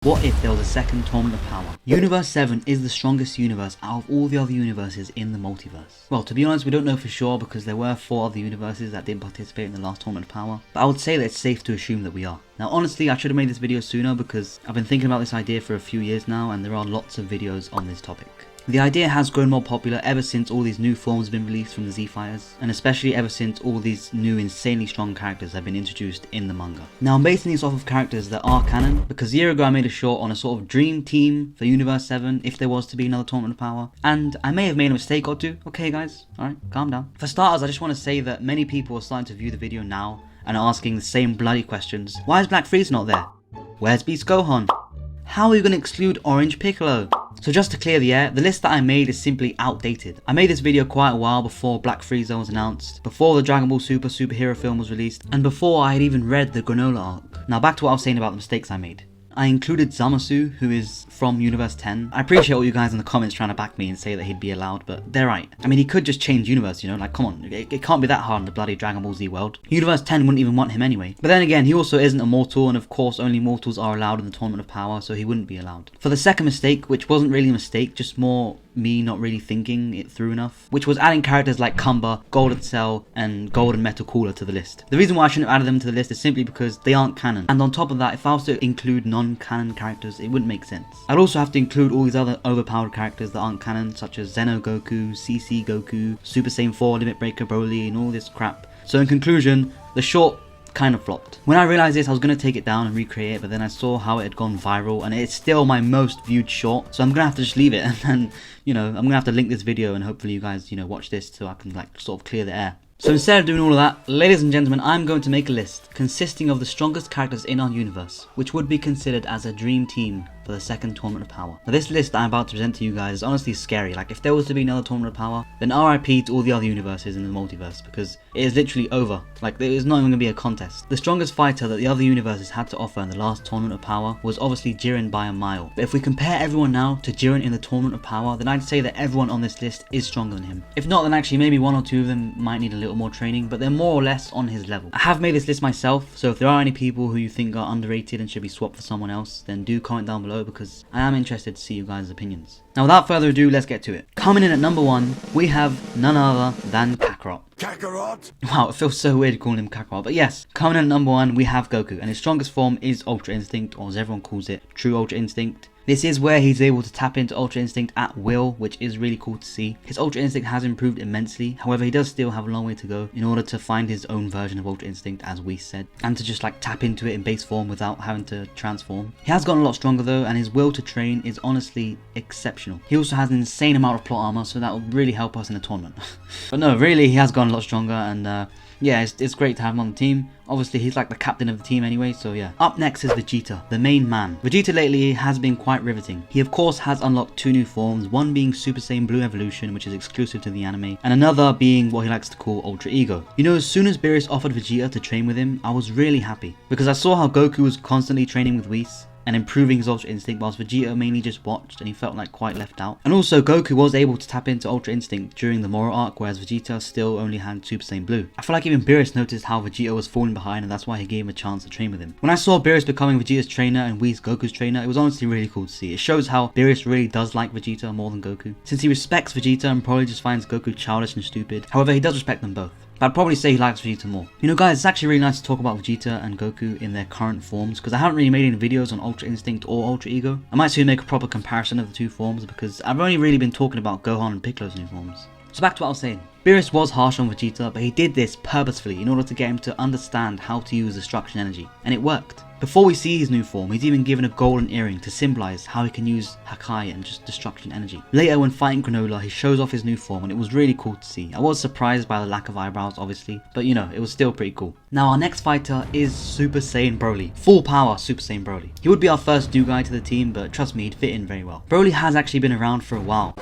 What if there was a second Tournament of Power? Universe 7 is the strongest universe out of all the other universes in the multiverse. Well, to be honest, we don't know for sure because there were 4 other universes that didn't participate in the last Tournament of Power, but I would say that it's safe to assume that we are. Now honestly, I should have made this video sooner because I've been thinking about this idea for a few years now and there are lots of videos on this topic. The idea has grown more popular ever since all these new forms have been released from the Z-Fighters, and especially ever since all these new insanely strong characters have been introduced in the manga. Now I'm basing these off of characters that are canon, because a year ago I made a short on a sort of dream team for Universe 7 if there was to be another Tournament of Power, and I may have made a mistake or two. Okay guys, alright, calm down. For starters, I just want to say that many people are starting to view the video now and are asking the same bloody questions. Why is Black Frieza not there? Where's Beast Gohan? How are you going to exclude Orange Piccolo? So just to clear the air, the list that I made is simply outdated. I made this video quite a while before Black Frieza was announced, before the Dragon Ball Super superhero film was released, and before I had even read the Granolah arc. Now back to what I was saying about the mistakes I made. I included Zamasu, who is from Universe 10. I appreciate all you guys in the comments trying to back me and say that he'd be allowed, but they're right. I mean, he could just change universe, you know, like come on, it can't be that hard in the bloody Dragon Ball Z world. Universe 10 wouldn't even want him anyway. But then again, he also isn't immortal, and of course only mortals are allowed in the Tournament of Power, so he wouldn't be allowed. For the second mistake, which wasn't really a mistake, just more me not really thinking it through enough, which was adding characters like Kumba, Golden Cell, and Golden Metal Cooler to the list. The reason why I shouldn't have added them to the list is simply because they aren't canon. And on top of that, if I was to include non-canon characters, it wouldn't make sense. I'd also have to include all these other overpowered characters that aren't canon, such as Zeno Goku, CC Goku, Super Saiyan 4, Limit Breaker Broly, and all this crap. So in conclusion, the short kind of flopped. When I realized this, I was going to take it down and recreate it, but then I saw how it had gone viral and it's still my most viewed short, so I'm going to have to just leave it and then, you know, I'm going to have to link this video and hopefully you guys, you know, watch this so I can like sort of clear the air. So instead of doing all of that, ladies and gentlemen, I'm going to make a list consisting of the strongest characters in our universe, which would be considered as a dream team for the second Tournament of Power. Now this list that I'm about to present to you guys is honestly scary. Like if there was to be another Tournament of Power, then RIP to all the other universes in the multiverse, because it is literally over. Like there is not even going to be a contest. The strongest fighter that the other universes had to offer in the last Tournament of Power was obviously Jiren by a mile. But if we compare everyone now to Jiren in the Tournament of Power, then I'd say that everyone on this list is stronger than him. If not, then actually maybe 1 or 2 of them might need a little more training, but they're more or less on his level. I have made this list myself, so if there are any people who you think are underrated and should be swapped for someone else, then do comment down below because I am interested to see you guys' opinions. Now without further ado, let's get to it. Coming in at number 1, we have none other than Kakarot. Kakarot? Wow, it feels so weird calling him Kakarot, but yes, coming in at number 1, we have Goku, and his strongest form is Ultra Instinct, or as everyone calls it, True Ultra Instinct. This is where he's able to tap into Ultra Instinct at will, which is really cool to see. His Ultra Instinct has improved immensely, however he does still have a long way to go in order to find his own version of Ultra Instinct, as we said, and to just like tap into it in base form without having to transform. He has gotten a lot stronger though, and his will to train is honestly exceptional. He also has an insane amount of plot armor, so that will really help us in a tournament. But no, really he has gotten a lot stronger, and yeah, it's great to have him on the team. Obviously, he's like the captain of the team anyway, so yeah. Up next is Vegeta, the main man. Vegeta lately has been quite riveting. He of course has unlocked 2 new forms, one being Super Saiyan Blue Evolution, which is exclusive to the anime, and another being what he likes to call Ultra Ego. You know, as soon as Beerus offered Vegeta to train with him, I was really happy, because I saw how Goku was constantly training with Whis and improving his Ultra Instinct, whilst Vegeta mainly just watched and he felt like quite left out. And also Goku was able to tap into Ultra Instinct during the Moro arc, whereas Vegeta still only had Super Saiyan Blue. I feel like even Beerus noticed how Vegeta was falling behind, and that's why he gave him a chance to train with him. When I saw Beerus becoming Vegeta's trainer and Whis Goku's trainer, it was honestly really cool to see. It shows how Beerus really does like Vegeta more than Goku, since he respects Vegeta and probably just finds Goku childish and stupid. However, he does respect them both. But I'd probably say he likes Vegeta more. You know guys, it's actually really nice to talk about Vegeta and Goku in their current forms, because I haven't really made any videos on Ultra Instinct or Ultra Ego. I might soon make a proper comparison of the 2 forms, because I've only really been talking about Gohan and Piccolo's new forms. So back to what I was saying. Beerus was harsh on Vegeta, but he did this purposefully in order to get him to understand how to use Destruction Energy, and it worked. Before we see his new form, he's even given a golden earring to symbolize how he can use Hakai and just Destruction Energy. Later when fighting Granolah, he shows off his new form and it was really cool to see. I was surprised by the lack of eyebrows obviously, but you know, it was still pretty cool. Now our next fighter is Super Saiyan Broly. Full power Super Saiyan Broly. He would be our first new guy to the team, but trust me, he'd fit in very well. Broly has actually been around for a while.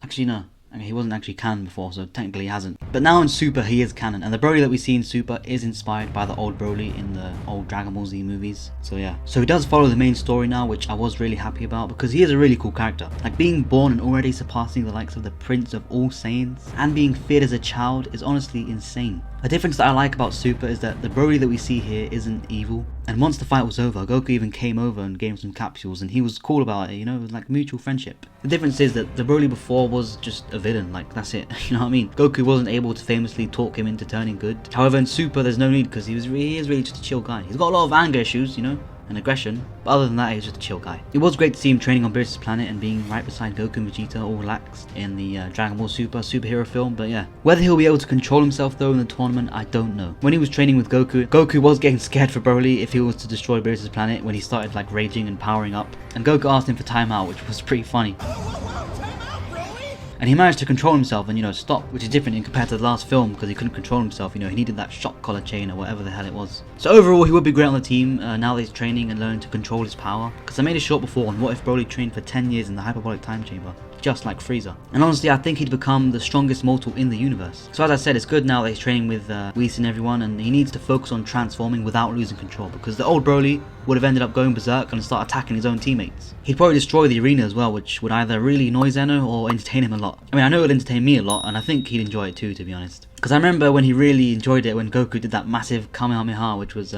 Actually no. I mean, he wasn't actually canon before, so technically he hasn't. But now in Super, he is canon, and the Broly that we see in Super is inspired by the old Broly in the old Dragon Ball Z movies. So yeah. So he does follow the main story now, which I was really happy about, because he is a really cool character. Like, being born and already surpassing the likes of the Prince of all Saiyans, and being feared as a child is honestly insane. A difference that I like about Super is that the Broly that we see here isn't evil, And once the fight was over, Goku even came over and gave him some capsules, and he was cool about it, you know, it was like mutual friendship. The difference is that the Broly before was just a villain, like that's it, you know what I mean? Goku wasn't able to famously talk him into turning good. However, in Super, there's no need because he is really just a chill guy. He's got a lot of anger issues, you know, and aggression, but other than that, he's just a chill guy. It was great to see him training on Beerus' planet and being right beside Goku and Vegeta, all relaxed in the Dragon Ball Super superhero film, but yeah. Whether he'll be able to control himself though in the tournament, I don't know. When he was training with Goku, Goku was getting scared for Broly if he was to destroy Beerus' planet when he started like raging and powering up, and Goku asked him for timeout, which was pretty funny. And he managed to control himself and, you know, stop, which is different in compared to the last film because he couldn't control himself, you know, he needed that shock collar chain or whatever the hell it was. So overall, he would be great on the team now that he's training and learning to control his power. Because I made a short before on what if Broly trained for 10 years in the hyperbolic time chamber, just like Frieza. And honestly, I think he'd become the strongest mortal in the universe. So as I said, it's good now that he's training with Whis and everyone, and he needs to focus on transforming without losing control, because the old Broly would have ended up going berserk and start attacking his own teammates. He'd probably destroy the arena as well, which would either really annoy Zeno or entertain him a lot. I mean, I know it would entertain me a lot, and I think he'd enjoy it too, to be honest. Because I remember when he really enjoyed it when Goku did that massive Kamehameha, which was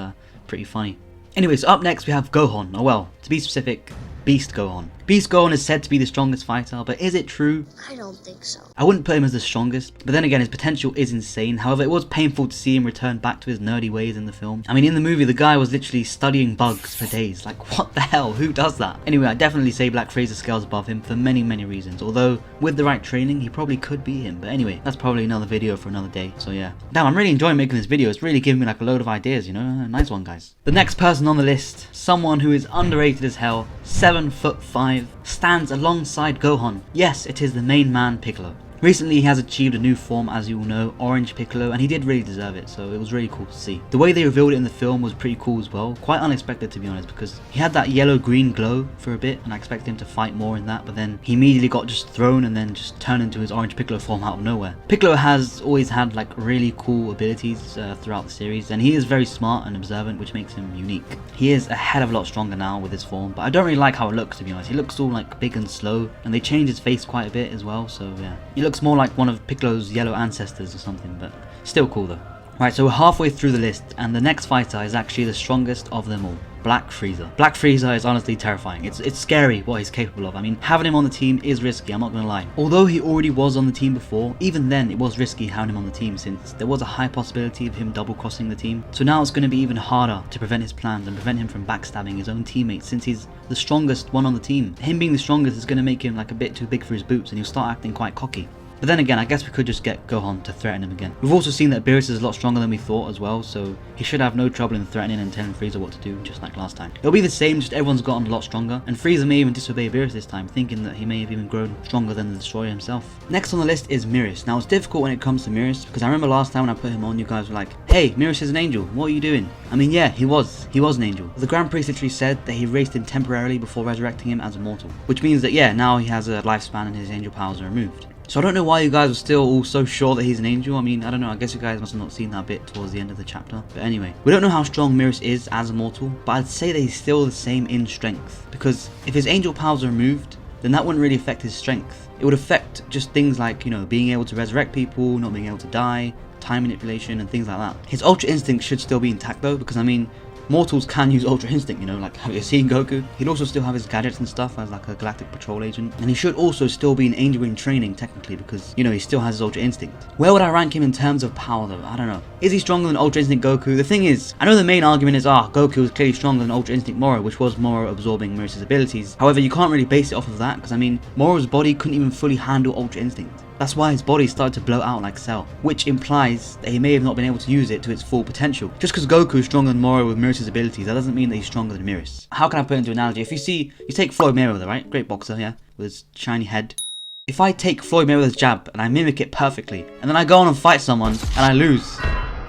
pretty funny. Anyway, so up next we have Gohan, or well, to be specific, Beast Gohan. Beast Gohan is said to be the strongest fighter, but is it true? I don't think so. I wouldn't put him as the strongest, but then again his potential is insane. However, it was painful to see him return back to his nerdy ways in the film. I mean, in the movie the guy was literally studying bugs for days. Like, what the hell, who does that? Anyway, I definitely say Black Frieza scales above him for many reasons, although with the right training he probably could beat him. But anyway, that's probably another video for another day, so yeah. Damn, I'm really enjoying making this video. It's really giving me like a load of ideas, you know. Nice one, guys. The next person on the list, someone who is underrated as hell, 7'5", stands alongside Gohan. Yes, it is the main man, Piccolo. Recently he has achieved a new form, as you all know, Orange Piccolo, and he did really deserve it, so it was really cool to see. The way they revealed it in the film was pretty cool as well, quite unexpected to be honest, because he had that yellow-green glow for a bit, and I expected him to fight more in that, but then he immediately got just thrown and then just turned into his Orange Piccolo form out of nowhere. Piccolo has always had like really cool abilities throughout the series, and he is very smart and observant, which makes him unique. He is a hell of a lot stronger now with his form, but I don't really like how it looks, to be honest. He looks all like big and slow, and they changed his face quite a bit as well, so yeah. He looks more like one of Piccolo's yellow ancestors or something, but still cool though. Right, so we're halfway through the list, and the next fighter is actually the strongest of them all. Black Frieza. Black Frieza is honestly terrifying. It's scary what he's capable of. I mean, having him on the team is risky, I'm not gonna lie. Although he already was on the team before, even then it was risky having him on the team since there was a high possibility of him double crossing the team. So now it's gonna be even harder to prevent his plans and prevent him from backstabbing his own teammates since he's the strongest one on the team. Him being the strongest is gonna make him like a bit too big for his boots and he'll start acting quite cocky. But then again, I guess we could just get Gohan to threaten him again. We've also seen that Beerus is a lot stronger than we thought as well, so he should have no trouble in threatening and telling Frieza what to do, just like last time. It'll be the same, just everyone's gotten a lot stronger, and Frieza may even disobey Beerus this time, thinking that he may have even grown stronger than the Destroyer himself. Next on the list is Merus. Now it's difficult when it comes to Merus, because I remember last time when I put him on, you guys were like, hey, Merus is an angel, what are you doing? I mean, yeah, he was an angel. The Grand Priest literally said that he erased him temporarily before resurrecting him as a mortal, which means that yeah, now he has a lifespan and his angel powers are removed. So I don't know why you guys are still all so sure that he's an angel. I mean, I don't know, I guess you guys must have not seen that bit towards the end of the chapter. But anyway, we don't know how strong Merus is as a mortal, but I'd say that he's still the same in strength. Because if his angel powers are removed, then that wouldn't really affect his strength. It would affect just things like, you know, being able to resurrect people, not being able to die, time manipulation and things like that. His Ultra Instinct should still be intact though, because I mean, mortals can use Ultra Instinct, you know, like how you're seeing Goku. He'd also still have his gadgets and stuff as like a galactic patrol agent. And he should also still be an angel in training technically because, you know, he still has his Ultra Instinct. Where would I rank him in terms of power though? I don't know. Is he stronger than Ultra Instinct Goku? The thing is, I know the main argument is, Goku was clearly stronger than Ultra Instinct Moro, which was Moro absorbing Merus' abilities. However, you can't really base it off of that because I mean, Moro's body couldn't even fully handle Ultra Instinct. That's why his body started to blow out like Cell, which implies that he may have not been able to use it to its full potential. Just because Goku is stronger than Moro with Merus' abilities, that doesn't mean that he's stronger than Merus. How can I put it into an analogy? If you take Floyd Mayweather, right? Great boxer, yeah, with his shiny head. If I take Floyd Mayweather's jab and I mimic it perfectly, and then I go on and fight someone and I lose,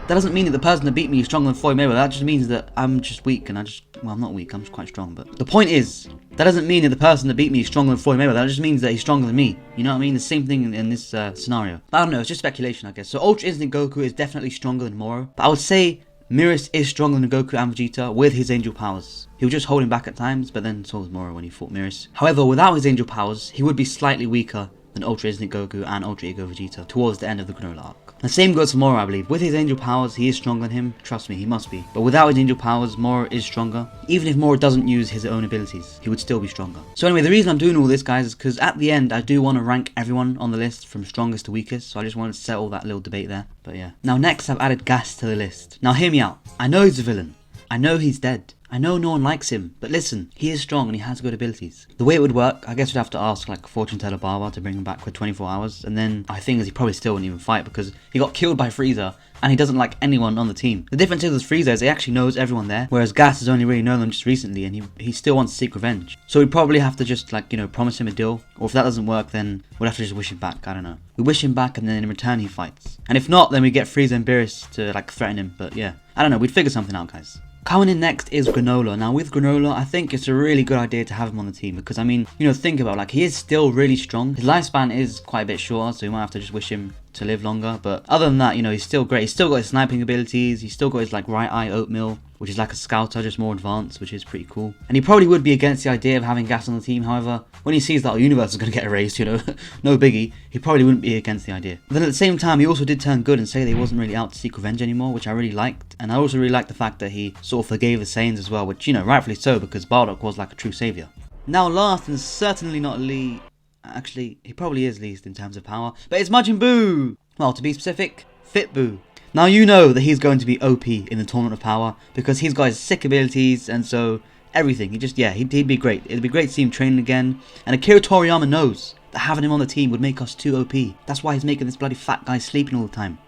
that doesn't mean that the person that beat me is stronger than Floyd Mayweather. That just means that I'm just weak and well, I'm not weak, I'm just quite strong. But the point is, that doesn't mean that the person that beat me is stronger than Floyd Mayweather. That just means that he's stronger than me. You know what I mean? The same thing in this scenario. But I don't know, it's just speculation, I guess. So Ultra Instinct Goku is definitely stronger than Moro. But I would say Merus is stronger than Goku and Vegeta with his angel powers. He was just holding back at times, but then so was Moro when he fought Merus. However, without his angel powers, he would be slightly weaker than Ultra Instinct Goku and Ultra Ego Vegeta towards the end of the Granolah arc. The same goes for Moro, I believe. With his angel powers, he is stronger than him. Trust me, he must be. But without his angel powers, Moro is stronger. Even if Moro doesn't use his own abilities, he would still be stronger. So anyway, the reason I'm doing all this, guys, is because at the end, I do want to rank everyone on the list from strongest to weakest. So I just wanted to settle that little debate there. But yeah. Now next, I've added Gas to the list. Now hear me out. I know he's a villain. I know he's dead. I know no one likes him, but listen, he is strong and he has good abilities. The way it would work, I guess we'd have to ask like Fortune Teller Barber to bring him back for 24 hours, and then I think he probably still wouldn't even fight because he got killed by Frieza and he doesn't like anyone on the team. The difference is with Frieza is he actually knows everyone there, whereas Gas has only really known them just recently and he still wants to seek revenge. So we'd probably have to just like, you know, promise him a deal, or if that doesn't work then we'd have to just wish him back, I don't know. We wish him back and then in return he fights. And if not, then we get Frieza and Merus to like threaten him, but yeah. I don't know, we'd figure something out, guys. Coming in next is Granolah. Now with Granolah, I think it's a really good idea to have him on the team because I mean, you know, think about it, like he is still really strong. His lifespan is quite a bit shorter, so you might have to just wish him to live longer. But other than that, you know, he's still great. He's still got his sniping abilities. He's still got his like right eye oatmeal, which is like a scouter, just more advanced, which is pretty cool. And he probably would be against the idea of having Gas on the team. However, when he sees that our universe is going to get erased, you know, no biggie, he probably wouldn't be against the idea. But then at the same time, he also did turn good and say that he wasn't really out to seek revenge anymore, which I really liked. And I also really liked the fact that he sort of forgave the Saiyans as well, which, you know, rightfully so, because Bardock was like a true savior. Now last and certainly not least, actually, he probably is least in terms of power, but it's Majin Buu! Well, to be specific, Fit Buu. Now you know that he's going to be OP in the Tournament of Power because he's got his sick abilities and so everything. He just, yeah, he'd be great. It'd be great to see him training again. And Akira Toriyama knows that having him on the team would make us too OP. That's why he's making this bloody fat guy sleeping all the time.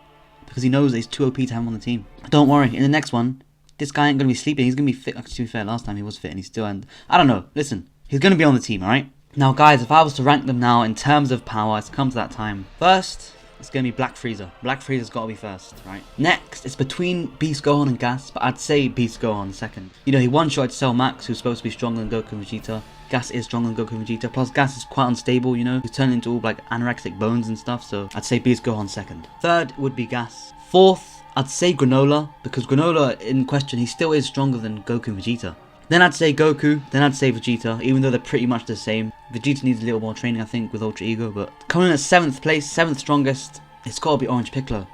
Because he knows that he's too OP to have him on the team. Don't worry, in the next one, this guy ain't going to be sleeping. He's going to be fit. Actually, to be fair, last time he was fit and he's still, and I don't know. Listen, he's going to be on the team, alright? Now guys, if I was to rank them now in terms of power, it's come to that time. First, it's going to be Black Frieza. Black Frieza's got to be first, right? Next, it's between Beast Gohan and Gas, but I'd say Beast Gohan second. You know, he one-shotted Cell Max, who's supposed to be stronger than Goku and Vegeta. Gas is stronger than Goku and Vegeta, plus Gas is quite unstable, you know? He's turning into all like anorexic bones and stuff, so I'd say Beast Gohan second. Third would be Gas. Fourth, I'd say Granolah, because Granolah in question, he still is stronger than Goku and Vegeta. Then I'd say Goku, then I'd say Vegeta, even though they're pretty much the same. Vegeta needs a little more training, I think, with Ultra Ego, but coming in at 7th place, 7th strongest, it's got to be Orange Piccolo.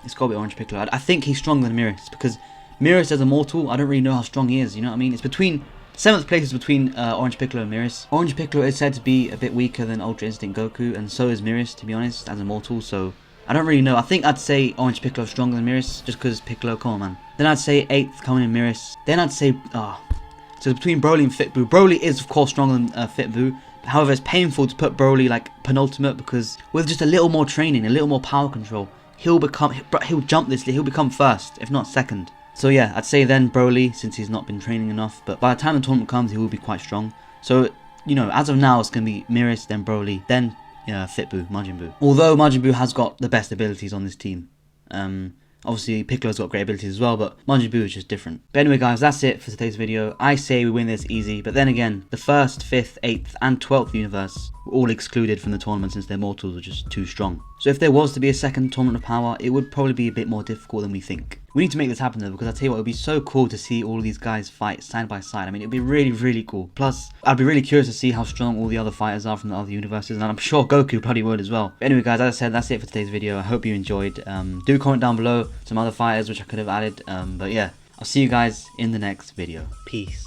It's got to be Orange Piccolo. I think he's stronger than Merus, because Merus as a mortal, I don't really know how strong he is, you know what I mean? It's between, 7th place is between Orange Piccolo and Merus. Orange Piccolo is said to be a bit weaker than Ultra Instinct Goku, and so is Merus, to be honest, as a mortal, so I don't really know. I think I'd say Orange Piccolo is stronger than Merus, just because Piccolo, come on man. Then I'd say 8th coming in Merus. Then I'd say, so between Broly and Fit Buu. Broly is of course stronger than Fit Buu. However, it's painful to put Broly like penultimate because with just a little more training, a little more power control, he'll jump this, he'll become first, if not second. So yeah, I'd say then Broly, since he's not been training enough, but by the time the tournament comes, he will be quite strong. So, you know, as of now, it's going to be Merus, then Broly, then Fit Buu, Majin Buu. Although Majin Buu has got the best abilities on this team. Obviously, Piccolo's got great abilities as well, but Majin Buu is just different. But anyway, guys, that's it for today's video. I say we win this easy, but then again, the 1st, 5th, 8th, and 12th universe were all excluded from the tournament since their mortals were just too strong. So if there was to be a second Tournament of Power, it would probably be a bit more difficult than we think. We need to make this happen though, because I tell you what, it would be so cool to see all of these guys fight side by side. I mean, it would be really, really cool. Plus, I'd be really curious to see how strong all the other fighters are from the other universes, and I'm sure Goku probably would as well. But anyway, guys, as I said, that's it for today's video. I hope you enjoyed. Do comment down below some other fighters which I could have added. But yeah, I'll see you guys in the next video. Peace.